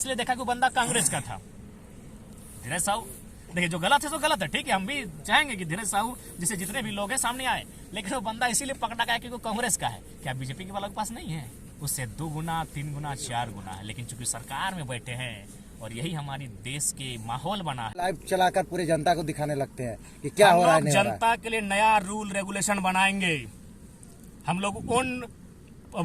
इसलिए देखा कि वो बंदा कांग्रेस का था। धीरज साहू देखिए, जो गलत है तो गलत है, ठीक है, हम भी चाहेंगे कि धीरज साहू जैसे जितने भी लोग हैं सामने आए, लेकिन वो बंदा इसीलिए पकड़ा गया कि वो कांग्रेस का है। क्या बीजेपी के वालों के पास नहीं है? उससे 2 गुना 3 गुना 4 गुना है, लेकिन चूंकि सरकार में बैठे हैं और यही हमारी देश के माहौल बना है, लाइव चलाकर पूरे जनता को दिखाने लगते हैं कि क्या हो रहा है, नहीं हो रहा है। जनता के लिए नया रूल रेगुलेशन बनाएंगे। हम लोग उन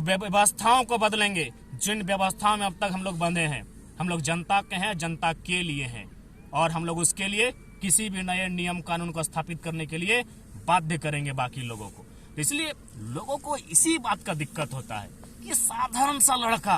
व्यवस्थाओं को बदलेंगे जिन व्यवस्थाओं में अब तक हम लोग बंधे हैं। हम लोग जनता के हैं, जनता के लिए हैं, और हम लोग उसके लिए किसी भी नए नियम कानून को स्थापित करने के लिए बाध्य करेंगे बाकी लोगों को। तो इसलिए लोगों को इसी बात का दिक्कत होता है कि साधारण सा लड़का,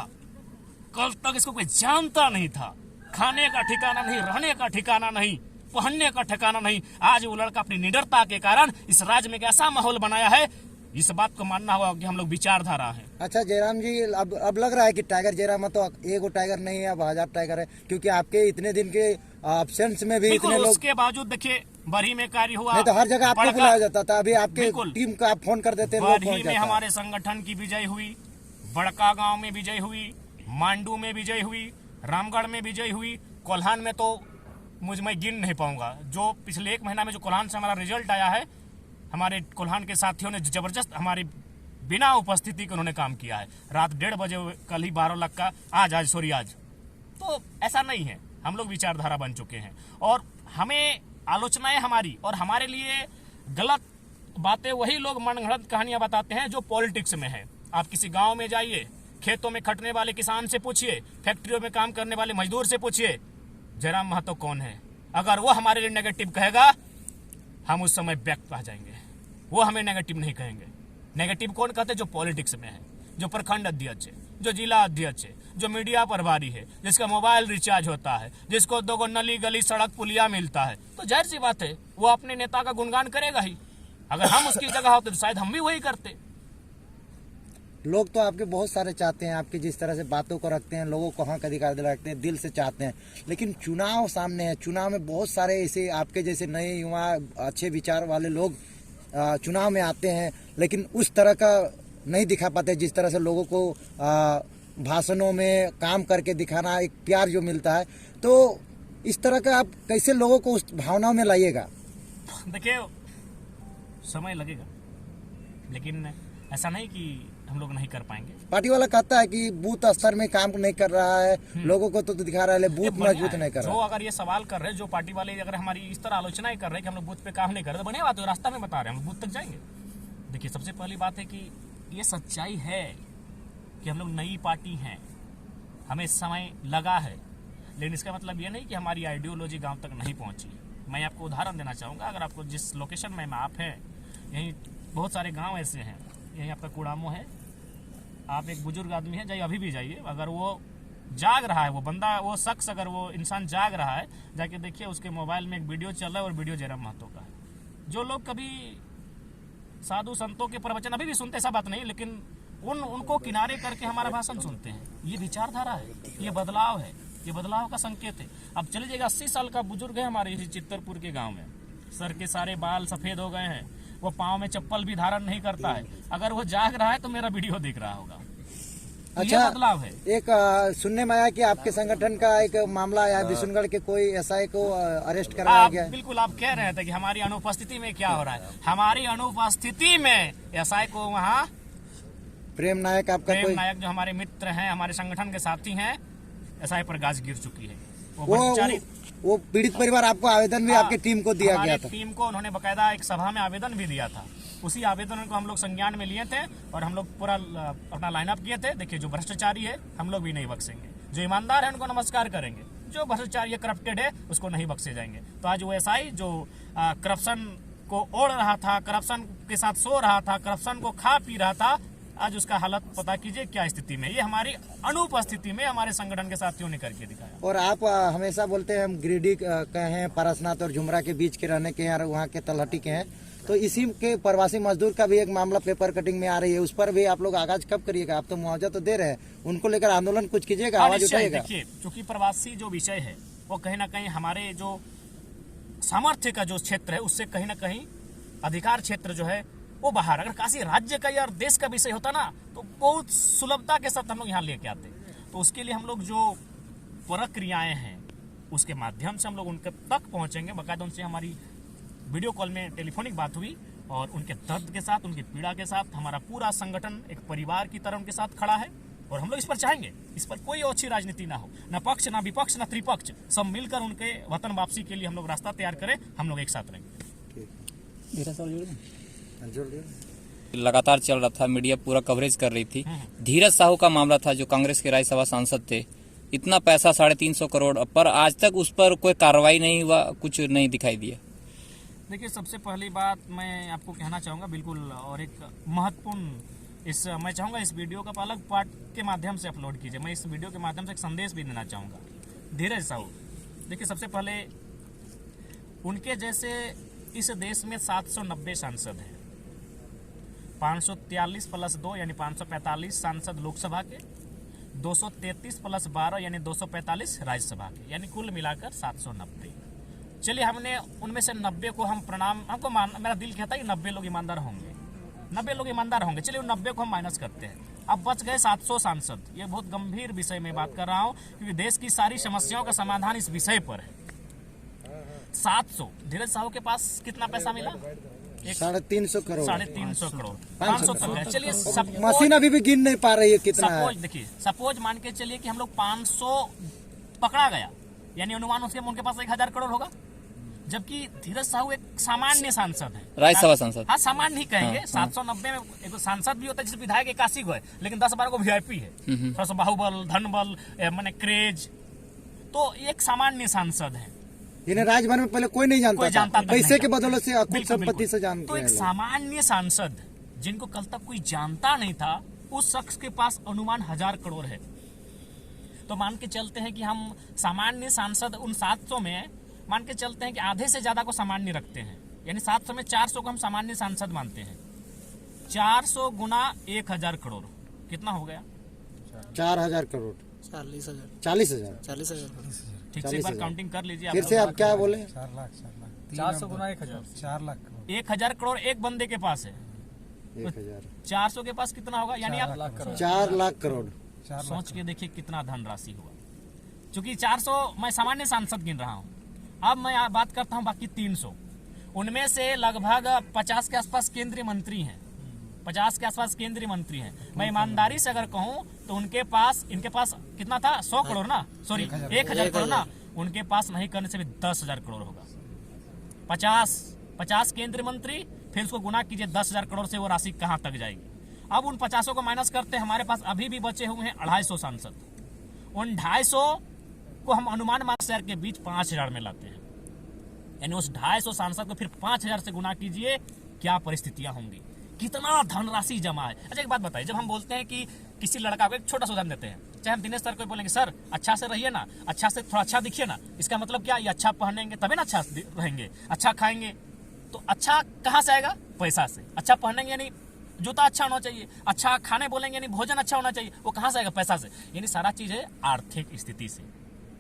कल तक इसको कोई जानता नहीं था, खाने का ठिकाना नहीं, रहने का ठिकाना नहीं, पहनने का ठिकाना नहीं, आज वो लड़का अपनी निडरता के कारण इस राज्य में एक ऐसा माहौल बनाया है, इस बात को मानना होगा कि हम लोग विचारधारा है। अच्छा जयराम जी, अब लग रहा है कि टाइगर जयराम तो एगो टाइगर नहीं है, अब 1000 टाइगर है, क्योंकि आपके इतने दिन के एब्सेंस में भी इतने लोग, उसके बावजूद देखिए बरही में कार्य हुआ, नहीं तो हर जगह आपको बुलाया जाता था, अभी आपके टीम का आप फोन कर देते हैं, बरही में हमारे संगठन की विजय हुई, बड़का गांव में विजय हुई, मांडू में विजय हुई, रामगढ़ में विजय हुई, कोल्हान में तो मैं गिन नहीं पाऊंगा। जो पिछले 1 महीना में जो कोल्हान से हमारा रिजल्ट आया है, हमारे कोल्हान के साथियों ने जबरदस्त हमारे बिना उपस्थिति के उन्होंने काम किया है। रात 1:30 बजे कल ही 12 लाख का आज तो ऐसा नहीं है। हम लोग विचारधारा बन चुके हैं और हमें आलोचनाएं हमारी और हमारे लिए गलत बातें वही लोग मनगढ़ंत कहानियां बताते हैं जो पॉलिटिक्स में है। आप किसी गांव में जाइए, खेतों में खटने वाले किसान से पूछिए, फैक्ट्रियों में काम करने वाले मजदूर से पूछिए, जयराम महतो कौन है। अगर वो हमारे लिए नेगेटिव कहेगा, हम उस समय बैक आ जाएंगे। वो हमें नेगेटिव नहीं कहेंगे। नेगेटिव कौन कहते हैं? जो पॉलिटिक्स में है, जो प्रखंड अध्यक्ष है, जो जिला अध्यक्ष है, जो मीडिया प्रभारी है, जिसका मोबाइल रिचार्ज होता है, जिसको 2 नली गली सड़क पुलिया मिलता है, तो जाहिर सी बात है वो अपने नेता का गुणगान करेगा ही। अगर हम उसकी जगह होते तो शायद हम भी वही करते। लोग तो आपके बहुत सारे चाहते हैं, आपकी जिस तरह से बातों को रखते हैं, लोगों को हक अधिकार दिलाते हैं, दिल से चाहते हैं, लेकिन चुनाव सामने है। चुनाव में बहुत सारे ऐसे आपके जैसे नए युवा अच्छे विचार वाले लोग चुनाव में आते हैं, लेकिन उस तरह का नहीं दिखा पाते जिस तरह से लोगों को भाषणों में काम करके दिखाना, एक प्यार जो मिलता है। तो इस तरह का आप कैसे लोगों को उस भावनाओं में लाइएगा? देखिए, समय लगेगा, लेकिन ऐसा नहीं कि हम लोग नहीं कर पाएंगे। पार्टी वाला कहता है कि बूथ स्तर में काम नहीं कर रहा है, लोगों को तो दिखा रहा है, बूथ मजबूत नहीं कर रहा है। जो अगर ये सवाल कर रहे हैं, जो पार्टी वाले अगर हमारी इस तरह आलोचना ही कर रहे हैं कि हम लोग बूथ पे काम नहीं कर रहे, तो बढ़िया बात है, रास्ता में बता रहे हैं, हम बूथ तक जाएंगे। देखिए, सबसे पहली बात है कि ये सच्चाई है कि हम लोग नई पार्टी हैं, हमें समय लगा है, लेकिन इसका मतलब ये नहीं कि हमारी आइडियोलॉजी गाँव तक नहीं पहुँची। मैं आपको उदाहरण देना चाहूँगा। अगर आपको जिस लोकेशन में आप हैं, यहीं बहुत सारे गाँव ऐसे हैं, यहीं आपका कुड़ामो है, आप एक बुजुर्ग आदमी है, जाइए अभी भी जाइए, अगर वो जाग रहा है, वो बंदा, वो शख्स, अगर वो इंसान जाग रहा है, जाके देखिए उसके मोबाइल में एक वीडियो चल रहा है और वीडियो जयराम महतो का है। जो लोग कभी साधु संतों के प्रवचन अभी भी सुनते, ऐसा बात नहीं, लेकिन उनको किनारे करके हमारा भाषण सुनते हैं, ये विचारधारा है, ये बदलाव है, ये बदलाव का संकेत है। अब चले जाइएगा, 80 साल का बुजुर्ग है हमारे इसी चित्तरपुर के गाँव में, सर के सारे बाल सफेद हो गए हैं, वो पाँव में चप्पल भी धारण नहीं करता है। अगर वो जाग रहा है तो मेरा वीडियो देख रहा होगा। अच्छा, बदलाव है। एक सुनने में आया कि आपके संगठन का एक मामला आया, बिशुनगढ़ के कोई एसआई को अरेस्ट कराया गया। बिल्कुल, आप कह रहे थे कि हमारी अनुपस्थिति में क्या हो रहा है। हमारी अनुपस्थिति में एसआई को वहाँ प्रेम नायक, आपका प्रेम नायक जो हमारे मित्र हैं, हमारे संगठन के साथी हैं, एसआई पर गाज गिर चुकी है। वो पीड़ित परिवार आपको आवेदन भी आपकी टीम को दिया गया था? टीम को उन्होंने बकायदा एक सभा में आवेदन भी दिया था। उसी आवेदन को हम लोग संज्ञान में लिए थे और हम लोग पूरा अपना लाइनअप किए थे। देखिए, जो भ्रष्टाचारी है हम लोग भी नहीं बख्शेंगे, जो ईमानदार है उनको नमस्कार करेंगे, जो भ्रष्टाचारी है, करप्टेड है, उसको नहीं बख्शे जाएंगे। तो आज वो एसआई जो करप्शन को ओढ़ रहा था, करप्शन के साथ सो रहा था, करप्शन को खा पी रहा था, आज उसका हालत पता कीजिए क्या स्थिति में। ये हमारी अनुपस्थिति में हमारे संगठन के साथियों ने करके दिखाया। और आप हमेशा बोलते हैं हम गिरिडीह के हैं, पारसनाथ और झुमरा के बीच के रहने के हैं और वहाँ के तलहटी के हैं, तो इसी के प्रवासी मजदूर का भी एक मामला पेपर कटिंग में आ रही है, उस पर भी आप लोग आगाज कब करिएगा? आप तो मुआवजा तो दे रहे हैं, उनको लेकर आंदोलन कुछ कीजिएगा, आवाज उठाइएगा? देखिए, चूंकि प्रवासी जो विषय है वो कहीं ना कहीं हमारे जो सामर्थ्य का जो क्षेत्र है उससे कहीं ना कहीं अधिकार क्षेत्र जो है वो बाहर। अगर काशी राज्य का या देश का विषय होता ना तो बहुत सुलभता के साथ हम लोग यहाँ लेके आते। तो उसके लिए हम लोग जो प्रक्रियाएं हैं उसके माध्यम से हम लोग उनके तक पहुंचेंगे। बाकायदा उनसे हमारी वीडियो कॉल में टेलीफोनिक बात हुई और उनके दर्द के साथ, उनकी पीड़ा के साथ हमारा पूरा संगठन एक परिवार की तरह उनके साथ खड़ा है और हम लोग इस पर चाहेंगे, इस पर कोई अच्छी राजनीति ना हो, ना पक्ष ना विपक्ष ना त्रिपक्ष, सब मिलकर उनके वतन वापसी के लिए हम लोग रास्ता तैयार करें, हम लोग एक साथ रहेंगे। लगातार चल रहा था, मीडिया पूरा कवरेज कर रही थी। धीरज साहू का मामला था जो कांग्रेस के राज्यसभा सांसद थे, इतना पैसा 350 करोड़, पर आज तक उस पर कोई कार्रवाई नहीं हुआ, कुछ नहीं दिखाई दिया। देखिए, सबसे पहली बात मैं आपको कहना चाहूँगा बिल्कुल, और एक महत्वपूर्ण मैं चाहूँगा इस वीडियो का अलग पार्ट के माध्यम से अपलोड कीजिए। मैं इस वीडियो के माध्यम से एक संदेश भी देना चाहूँगा। धीरज साहू, देखिए सबसे पहले उनके जैसे इस देश में 790 सांसद हैं, 543 + 2 यानी 545 सांसद लोकसभा के, 233 + 12 यानी 245 राज्यसभा के, यानी कुल मिलाकर 790। चलिए, हमने उनमें से 90 को हम प्रणाम, मेरा दिल कहता है कि 90 लोग ईमानदार होंगे, 90 लोग ईमानदार होंगे। चलिए, उन 90 को हम माइनस करते हैं, अब बच गए 700 सांसद। ये बहुत गंभीर विषय में बात कर रहा हूँ क्योंकि देश की सारी समस्याओं का समाधान इस विषय पर है। 700, धीरज साहू के पास कितना पैसा मिला? 350 करोड़, 350 करोड़, 500 तक है। चलिए, मशीन अभी भी गिन नहीं पा रही है कितना है। देखिए, सपोज मान के चलिए कि हम लोग 500 पकड़ा गया, यानी अनुमान उसके उनके पास 1000 करोड़ होगा, जबकि धीरज साहू एक सामान्य सांसद है, राज्यसभा सांसद। हाँ, सामान्य ही कहेंगे। 790 में एक सांसद भी होता है जिसमें विधायक 81 को है, लेकिन 10-12 को वीआईपी है, थोड़ा सा बाहुबल, धनबल, माने क्रेज, तो एक सामान्य सांसद है। इन्हें राजभर में पहले कोई नहीं जानता था, पैसे के बदौलत से कुछ संपत्ति से जानते तो एक सामान्य सांसद जिनको कल तक कोई जानता नहीं था, उस शख्स के पास अनुमान 1000 करोड़ है। तो मान के चलते हैं कि हम सामान्य सांसद उन 700 में मान के चलते हैं कि आधे से ज्यादा को सामान्य रखते हैं, यानी 700 में 400 को हम सामान्य सांसद मानते हैं। 400 गुना 1000 करोड़ कितना हो गया? 4000 करोड़, 40,000। ठीक से एक बार काउंटिंग कर लीजिए। फिर से आप क्या बोले? 400 गुना 1000, 4 लाख करोड़। 1000 करोड़ एक बंदे के पास है, 1000, 400 के पास कितना होगा? यानी आप 4 लाख करोड़। सोच के देखिए कितना धनराशि हुआ। चूंकि 400 मैं सामान्य सांसद गिन रहा हूँ, अब मैं बात करता हूँ बाकी 300, उनमें से लगभग 50 के आसपास केंद्रीय मंत्री हैं, 50 के आसपास केंद्रीय मंत्री हैं। मैं ईमानदारी से अगर कहूँ तो इनके पास कितना था? 100 करोड़ ना, सॉरी 1000 करोड़ ना, उनके पास नहीं करने से भी 10,000 करोड़ होगा। 50 केंद्रीय मंत्री, फिर उसको गुना कीजिए 10,000 करोड़ से वो राशि कहाँ तक जाएगी। अब उन 50 को माइनस करते, हमारे पास अभी भी बचे हुए हैं 250 सांसद। उन 250 को हम अनुमान मार्ग शहर के बीच 5000 में लाते हैं, यानी उस 250 सांसद को फिर 5000 से गुना कीजिए, क्या परिस्थितियां होंगी, कितना धनराशि जमा है। अच्छा, एक बात बताइए, जब हम बोलते हैं कि किसी लड़का को, एक छोटा सा उदाहरण देते हैं, चाहे हम दिनेश सर को बोलेंगे सर अच्छा से रहिए ना, अच्छा से थोड़ा अच्छा दिखिए ना, इसका मतलब क्या? ये अच्छा पहनेंगे तभी ना अच्छा रहेंगे, अच्छा खाएंगे तो अच्छा कहाँ से आएगा? पैसा से। अच्छा पहनेंगे यानी जूता अच्छा होना चाहिए, अच्छा खाने बोलेंगे यानी भोजन अच्छा होना चाहिए, वो कहाँ से आएगा? पैसा से। यानी सारा चीज है आर्थिक स्थिति से।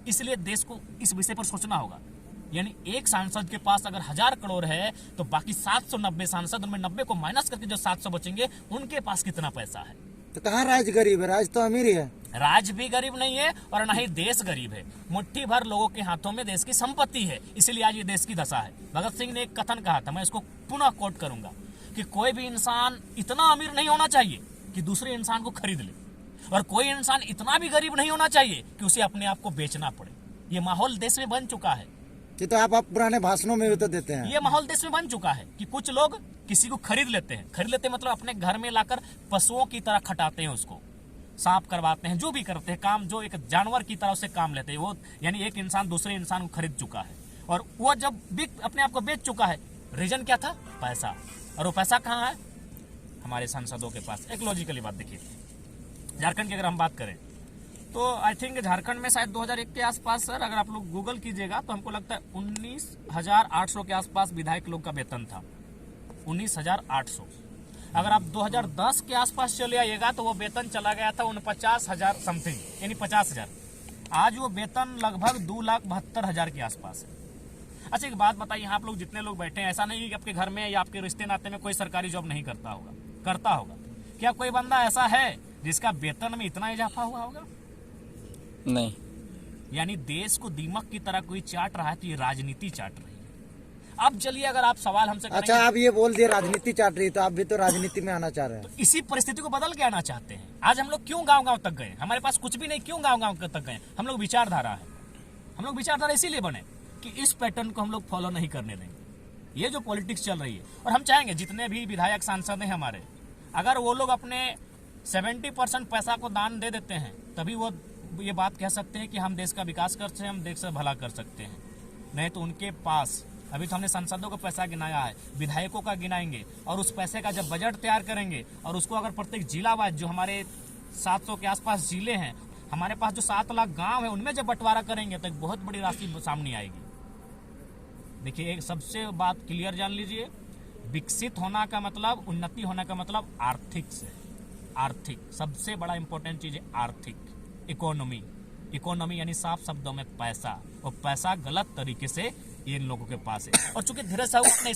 इसलिए देश को इस विषय पर सोचना होगा। यानी एक सांसद के पास अगर 1000 करोड़ है तो बाकी 790 सांसद, उनमें 90 को माइनस करके जो 700 बचेंगे, उनके पास कितना पैसा है? तो कहाँ राज गरीब है? राज तो अमीर ही है। राज भी गरीब नहीं है और न ही देश गरीब है। मुट्ठी भर लोगों के हाथों में देश की संपत्ति है, इसीलिए आज ये देश की दशा है। भगत सिंह ने एक कथन कहा था, मैं इसको पुनः कोट करूंगा, कि कोई भी इंसान इतना अमीर नहीं होना चाहिए कि दूसरे इंसान को खरीद ले, और कोई इंसान इतना भी गरीब नहीं होना चाहिए कि उसे अपने आप को बेचना पड़े। ये माहौल देश में बन चुका है। ये तो आप पुराने भाषणों में भी तो देते हैं। ये माहौल देश में बन चुका है कि कुछ लोग किसी को खरीद लेते हैं। खरीद लेते मतलब अपने घर में लाकर पशुओं की तरह खटाते हैं, उसको साफ करवाते हैं, जो भी करते हैं काम, जो एक जानवर की तरह से काम लेते हैं वो। यानी एक इंसान दूसरे इंसान को खरीद चुका है, और वो जब अपने आप को बेच चुका है, रीजन क्या था? पैसा। और वो पैसा कहाँ है? हमारे सांसदों के पास। एक लॉजिकली बात देखिए, झारखंड की अगर हम बात करें तो आई थिंक झारखंड में शायद 2001 के आसपास, सर अगर आप लोग गूगल कीजिएगा तो हमको लगता है 19,800 के आसपास विधायक लोग का वेतन था। 19,800। अगर आप 2010 के आसपास चले आइएगा तो वो वेतन चला गया था 49,000 समथिंग, यानी 50,000। आज वो वेतन लगभग 2,72,000 के आसपास है। अच्छा, एक बात बताइए, आप लोग जितने लोग बैठे हैं, ऐसा नहीं कि आपके घर में या आपके रिश्ते नाते में कोई सरकारी जॉब नहीं करता होगा, करता होगा। क्या कोई बंदा ऐसा है जिसका वेतन में इतना इजाफा हुआ होगा? नहीं। यानी देश को दीमक की तरह कोई चाट रहा है, तो ये राजनीति चाट रही है। अब चलिए, अगर आप सवाल हमसे करेंगे, अच्छा, आप ये बोल दिए राजनीति चाट रही, तो आप भी तो राजनीति में आना चाह रहे हैं। इसी परिस्थिति को बदल के आना चाहते हैं। आज हम लोग क्यों गांव-गांव तक गए? हमारे पास कुछ भी नहीं, क्यों गांव-गांव तक गए? हम लोग विचारधारा है, हम लोग विचारधारा इसीलिए बने कि इस पैटर्न को हम लोग फॉलो नहीं करने देंगे। ये जो पॉलिटिक्स चल रही है, और हम चाहेंगे जितने भी विधायक सांसद हैं हमारे, अगर वो लोग अपने 70% पैसा को दान दे देते हैं, तभी वो ये बात कह सकते हैं कि हम देश का विकास कर सकते हैं, हम देश का भला कर सकते हैं। नहीं तो उनके पास, अभी तो हमने सांसदों का पैसा गिनाया है, विधायकों का गिनाएंगे, और उस पैसे का जब बजट तैयार करेंगे और उसको अगर प्रत्येक जिला वाइज, जो हमारे 700 के आसपास जिले हैं, हमारे पास जो 7 लाख गांव है, उनमें जब बंटवारा करेंगे तो एक बहुत बड़ी राशि सामने आएगी। देखिए, एक सबसे बात क्लियर जान लीजिए, विकसित होना का मतलब, उन्नति होना का मतलब आर्थिक से, आर्थिक सबसे बड़ा इंपॉर्टेंट चीज है आर्थिक, इकोनॉमी। इकोनॉमी यानी साफ शब्दों में पैसा, और पैसा गलत तरीके से इन लोगों के पास है। और चूंकि धीरज साहू अपने